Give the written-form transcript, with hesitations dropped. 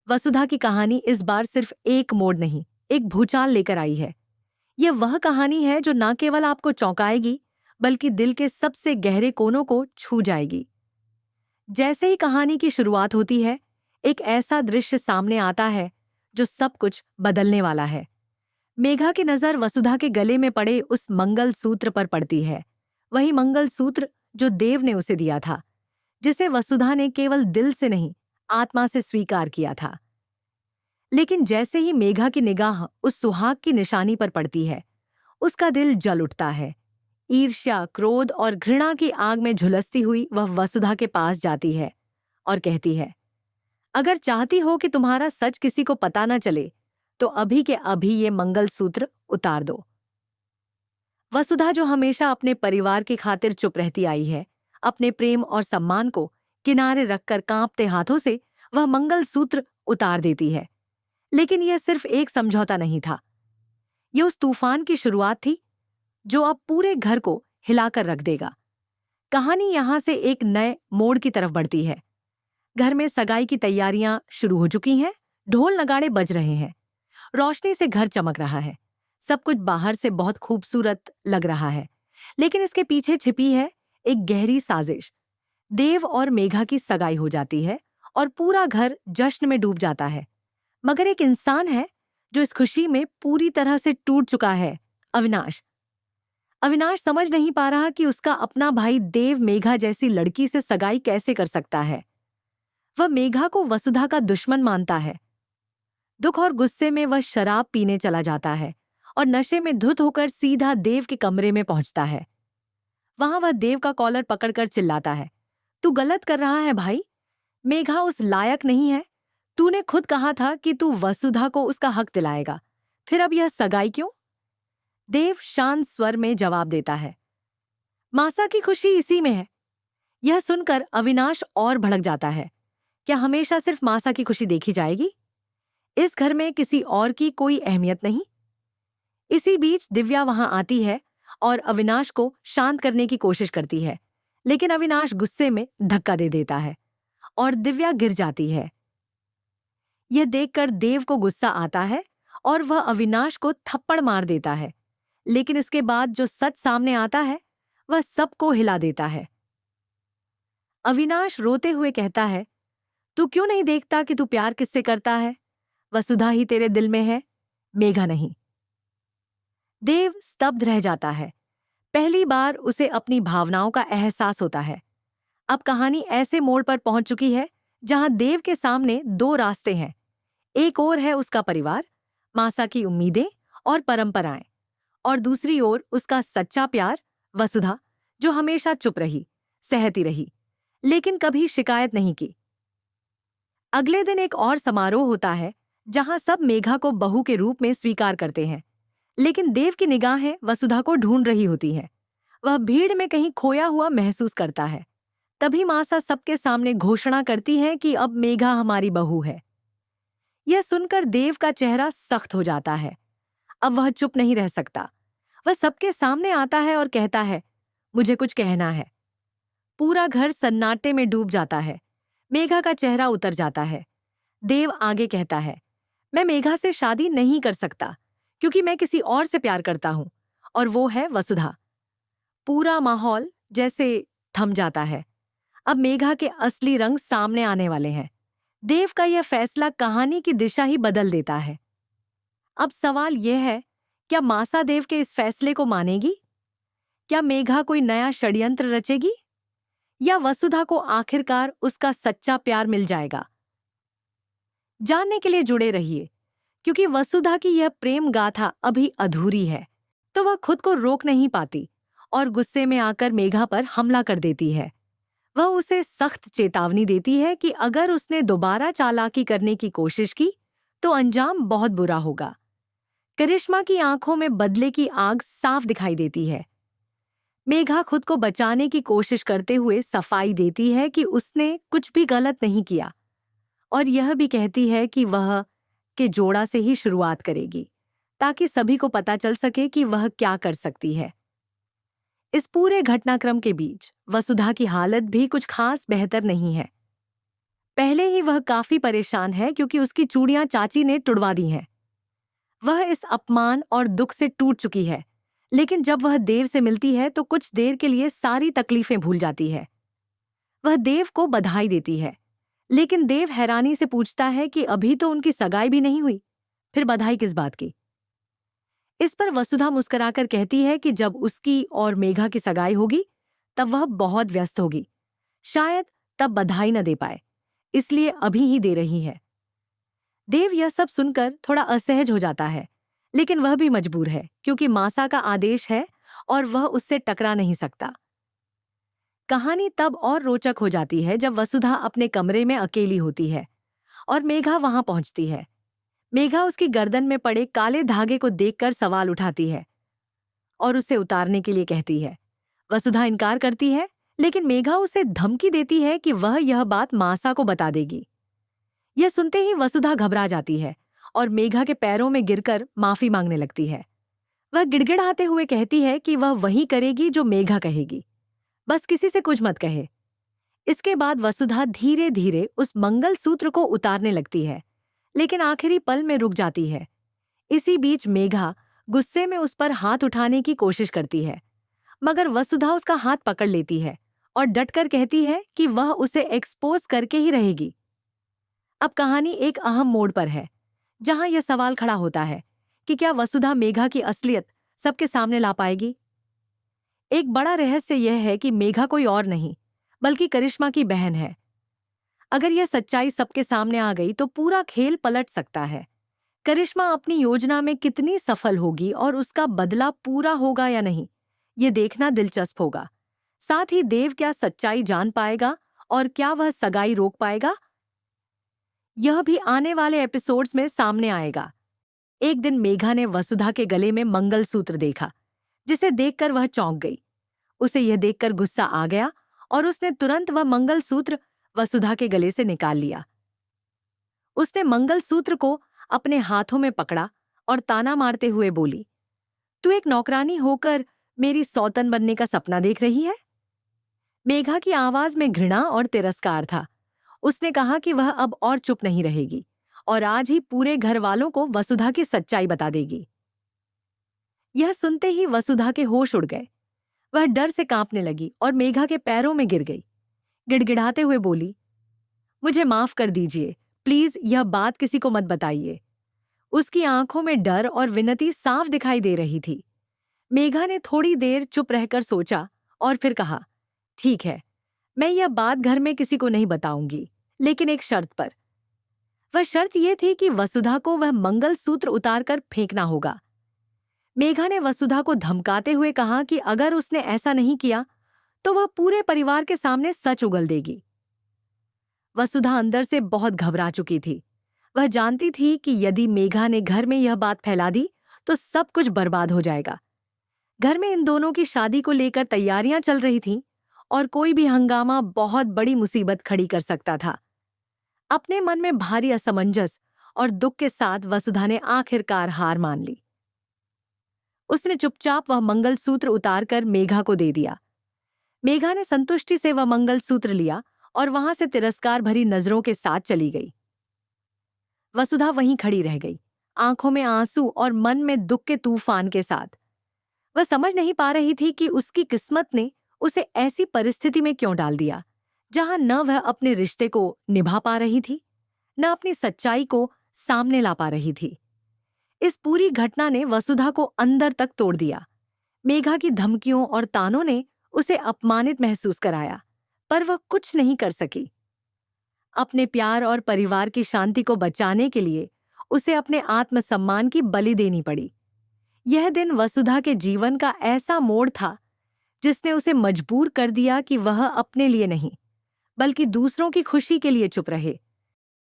वसुधा की कहानी इस बार सिर्फ एक मोड़ नहीं, एक भूचाल लेकर आई है। यह वह कहानी है जो न केवल आपको चौंकाएगी, बल्कि दिल के सबसे गहरे कोनों को छू जाएगी। जैसे ही कहानी की शुरुआत होती है, एक ऐसा दृश्य सामने आता है जो सब कुछ बदलने वाला है। मेघा की नजर वसुधा के गले में पड़े उस मंगल सूत्र पर पड़ती है। वही मंगल सूत्र जो देव ने उसे दिया था, जिसे वसुधा ने केवल दिल से नहीं, आत्मा से स्वीकार किया था। लेकिन जैसे ही मेघा की निगाह उस सुहाग की निशानी पर पड़ती है, उसका दिल जल उठता है। ईर्ष्या, क्रोध और घृणा की आग में झुलसती हुई वह वसुधा के पास जाती है और कहती है, अगर चाहती हो कि तुम्हारा सच किसी को पता न चले, तो अभी के अभी ये मंगलसूत्र उतार दो। वसुधा, जो हमेशा अपने परिवार की खातिर चुप रहती आई है, अपने प्रेम और सम्मान को किनारे रखकर कांपते हाथों से वह मंगलसूत्र उतार देती है। लेकिन यह सिर्फ एक समझौता नहीं था। यह उस तूफान की शुरुआत थी जो अब पूरे घर को हिलाकर रख देगा। कहानी यहां से एक नए मोड़ की तरफ बढ़ती है। घर में सगाई की तैयारियां शुरू हो चुकी हैं, ढोल नगाड़े बज रहे हैं, रोशनी से घर चमक रहा है। सब कुछ बाहर से बहुत खूबसूरत लग रहा है, लेकिन इसके पीछे छिपी है एक गहरी साजिश। देव और मेघा की सगाई हो जाती है और पूरा घर जश्न में डूब जाता है। मगर एक इंसान है जो इस खुशी में पूरी तरह से टूट चुका है, अविनाश। अविनाश समझ नहीं पा रहा कि उसका अपना भाई देव मेघा जैसी लड़की से सगाई कैसे कर सकता है। वह मेघा को वसुधा का दुश्मन मानता है। दुख और गुस्से में वह शराब पीने चला जाता है और नशे में धुत होकर सीधा देव के कमरे में पहुंचता है। वहां वह देव का कॉलर पकड़कर चिल्लाता है, तू गलत कर रहा है भाई। मेघा उस लायक नहीं है। तूने खुद कहा था कि तू वसुधा को उसका हक दिलाएगा, फिर अब यह सगाई क्यों? देव शांत स्वर में जवाब देता है, मासा की खुशी इसी में है। यह सुनकर अविनाश और भड़क जाता है। क्या हमेशा सिर्फ मासा की खुशी देखी जाएगी? इस घर में किसी और की कोई अहमियत नहीं? इसी बीच दिव्या वहां आती है और अविनाश को शांत करने की कोशिश करती है, लेकिन अविनाश गुस्से में धक्का दे देता है और दिव्या गिर जाती है। यह देखकर देव को गुस्सा आता है और वह अविनाश को थप्पड़ मार देता है। लेकिन इसके बाद जो सच सामने आता है, वह सबको हिला देता है। अविनाश रोते हुए कहता है, तू क्यों नहीं देखता कि तू प्यार किससे करता है? वसुधा ही तेरे दिल में है, मेघा नहीं। देव स्तब्ध रह जाता है। पहली बार उसे अपनी भावनाओं का एहसास होता है। अब कहानी ऐसे मोड़ पर पहुंच चुकी है जहां देव के सामने दो रास्ते हैं। एक ओर है उसका परिवार, मासा की उम्मीदें और परंपराएं, और दूसरी ओर उसका सच्चा प्यार, वसुधा, जो हमेशा चुप रही, सहती रही, लेकिन कभी शिकायत नहीं की। अगले दिन एक और समारोह होता है जहां सब मेघा को बहू के रूप में स्वीकार करते हैं, लेकिन देव की निगाहें वसुधा को ढूंढ रही होती हैं। वह भीड़ में कहीं खोया हुआ महसूस करता है। तभी मासा सबके सामने घोषणा करती है कि अब मेघा हमारी बहू है। यह सुनकर देव का चेहरा सख्त हो जाता है। अब वह चुप नहीं रह सकता। वह सबके सामने आता है और कहता है, मुझे कुछ कहना है। पूरा घर सन्नाटे में डूब जाता है। मेघा का चेहरा उतर जाता है। देव आगे कहता है, मैं मेघा से शादी नहीं कर सकता क्योंकि मैं किसी और से प्यार करता हूं, और वो है वसुधा। पूरा माहौल जैसे थम जाता है। अब मेघा के असली रंग सामने आने वाले हैं। देव का यह फैसला कहानी की दिशा ही बदल देता है। अब सवाल यह है, क्या मासा देव के इस फैसले को मानेगी? क्या मेघा कोई नया षड्यंत्र रचेगी, या वसुधा को आखिरकार उसका सच्चा प्यार मिल जाएगा? जानने के लिए जुड़े रहिए, क्योंकि वसुधा की यह प्रेम गाथा अभी अधूरी है। तो वह खुद को रोक नहीं पाती और गुस्से में आकर मेघा पर हमला कर देती है। वह उसे सख्त चेतावनी देती है कि अगर उसने दोबारा चालाकी करने की कोशिश की तो अंजाम बहुत बुरा होगा। करिश्मा की आंखों में बदले की आग साफ दिखाई देती है। मेघा खुद को बचाने की कोशिश करते हुए सफाई देती है कि उसने कुछ भी गलत नहीं किया, और यह भी कहती है कि वह के जोड़ा से ही शुरुआत करेगी, ताकि सभी को पता चल सके कि वह क्या कर सकती है। इस पूरे घटनाक्रम के बीच वसुधा की हालत भी कुछ खास बेहतर नहीं है। पहले ही वह काफी परेशान है क्योंकि उसकी चूड़ियां चाची ने तुड़वा दी हैं। वह इस अपमान और दुख से टूट चुकी है, लेकिन जब वह देव से मिलती है तो कुछ देर के लिए सारी तकलीफें भूल जाती है। वह देव को बधाई देती है, लेकिन देव हैरानी से पूछता है कि अभी तो उनकी सगाई भी नहीं हुई, फिर बधाई किस बात की। इस पर वसुधा मुस्कुराकर कहती है कि जब उसकी और मेघा की सगाई होगी तब वह बहुत व्यस्त होगी, शायद तब बधाई न दे पाए, इसलिए अभी ही दे रही है। देव यह सब सुनकर थोड़ा असहज हो जाता है, लेकिन वह भी मजबूर है क्योंकि मासा का आदेश है और वह उससे टकरा नहीं सकता। कहानी तब और रोचक हो जाती है जब वसुधा अपने कमरे में अकेली होती है और मेघा वहां पहुंचती है। मेघा उसकी गर्दन में पड़े काले धागे को देखकर सवाल उठाती है और उसे उतारने के लिए कहती है। वसुधा इनकार करती है, लेकिन मेघा उसे धमकी देती है कि वह यह बात मासा को बता देगी। यह सुनते ही वसुधा घबरा जाती है और मेघा के पैरों में गिरकर माफी मांगने लगती है। वह गिड़गिड़ाते हुए कहती है कि वह वही करेगी जो मेघा कहेगी, बस किसी से कुछ मत कहे। इसके बाद वसुधा धीरे धीरे उस मंगलसूत्र को उतारने लगती है, लेकिन आखिरी पल में रुक जाती है। इसी बीच मेघा गुस्से में उस पर हाथ उठाने की कोशिश करती है, मगर वसुधा उसका हाथ पकड़ लेती है और डटकर कहती है कि वह उसे एक्सपोज करके ही रहेगी। अब कहानी एक अहम मोड़ पर है, जहां यह सवाल खड़ा होता है कि क्या वसुधा मेघा की असलियत सबके सामने ला पाएगी। एक बड़ा रहस्य यह है कि मेघा कोई और नहीं बल्कि करिश्मा की बहन है। अगर यह सच्चाई सबके सामने आ गई तो पूरा खेल पलट सकता है। करिश्मा अपनी योजना में कितनी सफल होगी और उसका बदला पूरा होगा या नहीं, ये देखना दिलचस्प होगा। साथ ही देव क्या सच्चाई जान पाएगा और क्या वह सगाई रोक पाएगा, यह भी आने वाले एपिसोड्स में सामने आएगा। एक दिन मेघा ने वसुधा के गले में मंगलसूत्र देखा, जिसे देखकर वह चौंक गई। उसे यह देखकर गुस्सा आ गया और उसने तुरंत वह मंगलसूत्र वसुधा के गले से निकाल लिया। उसने मंगलसूत्र को अपने हाथों में पकड़ा और ताना मारते हुए बोली, तू एक नौकरानी होकर मेरी सौतन बनने का सपना देख रही है? मेघा की आवाज में घृणा और तिरस्कार था। उसने कहा कि वह अब और चुप नहीं रहेगी और आज ही पूरे घर वालों को वसुधा की सच्चाई बता देगी। यह सुनते ही वसुधा के होश उड़ गए। वह डर से कांपने लगी और मेघा के पैरों में गिर गई। गिड़गिड़ाते हुए बोली, मुझे माफ कर दीजिए, प्लीज यह बात किसी को मत बताइए। उसकी आंखों में डर और विनती साफ दिखाई दे रही थी। मेघा ने थोड़ी देर चुप रहकर सोचा और फिर कहा, ठीक है, मैं यह बात घर में किसी को नहीं बताऊंगी, लेकिन एक शर्त पर। वह शर्त यह थी कि वसुधा को वह मंगलसूत्र उतारकर फेंकना होगा। मेघा ने वसुधा को धमकाते हुए कहा कि अगर उसने ऐसा नहीं किया तो वह पूरे परिवार के सामने सच उगल देगी। वसुधा अंदर से बहुत घबरा चुकी थी। वह जानती थी कि यदि मेघा ने घर में यह बात फैला दी तो सब कुछ बर्बाद हो जाएगा। घर में इन दोनों की शादी को लेकर तैयारियां चल रही थीं और कोई भी हंगामा बहुत बड़ी मुसीबत खड़ी कर सकता था। अपने मन में भारी असमंजस और दुख के साथ वसुधा ने आखिरकार हार मान ली। उसने चुपचाप वह मंगलसूत्र उतारकर मेघा को दे दिया। मेघा ने संतुष्टि से वह मंगलसूत्र लिया और वहां से तिरस्कार भरी नजरों के साथ चली गई। वसुधा वहीं खड़ी रह गई, आंखों में आंसू और मन में दुख के तूफान के साथ। वह समझ नहीं पा रही थी कि उसकी किस्मत ने उसे ऐसी परिस्थिति में क्यों डाल दिया, जहां न वह अपने रिश्ते को निभा पा रही थी, न अपनी सच्चाई को सामने ला पा रही थी। इस पूरी घटना ने वसुधा को अंदर तक तोड़ दिया। मेघा की धमकियों और तानों ने उसे अपमानित महसूस कराया, पर वह कुछ नहीं कर सकी। अपने प्यार और परिवार की शांति को बचाने के लिए उसे अपने आत्मसम्मान की बलि देनी पड़ी। यह दिन वसुधा के जीवन का ऐसा मोड़ था जिसने उसे मजबूर कर दिया कि वह अपने लिए नहीं बल्कि दूसरों की खुशी के लिए चुप रहे।